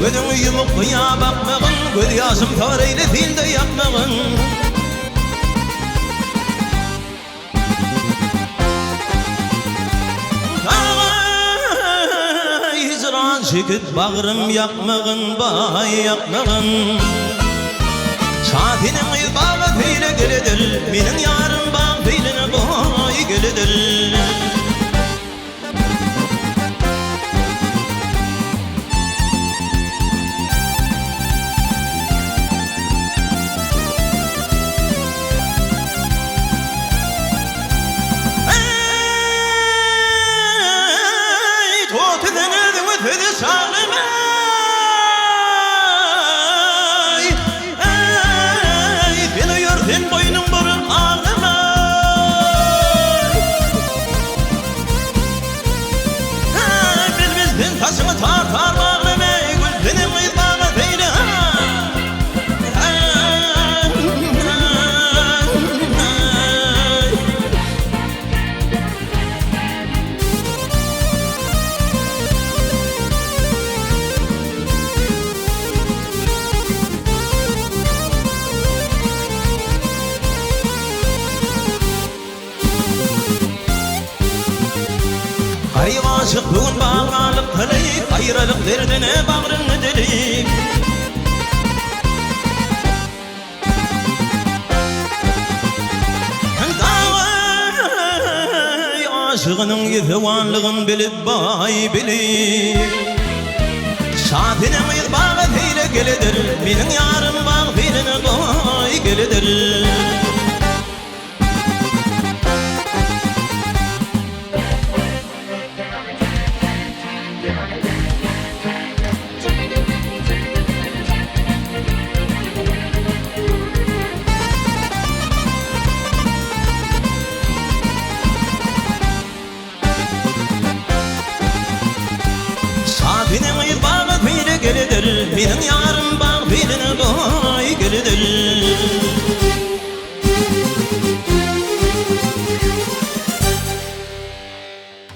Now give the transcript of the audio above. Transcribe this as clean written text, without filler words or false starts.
Gözünü yumup kıya bakmağın, göz yaşım tareyle filde yapmağın. Hicran çekip bağrım yakmağın, bay yakmağın. Şafinin bağı feyle gelidir, benim yarım bağı feyline bay gelidir. Garip aşık bugün bağlanıp kılıyıp, ayrılık derdine bağrını deliyip. Dağay aşığının yıtıvanlığın bilip bay bilip. Şafinin bağı feyle gelidir, benim yarım bağı feyline bay gelidir. Şafinin bağı feyle gelidir, benim yarım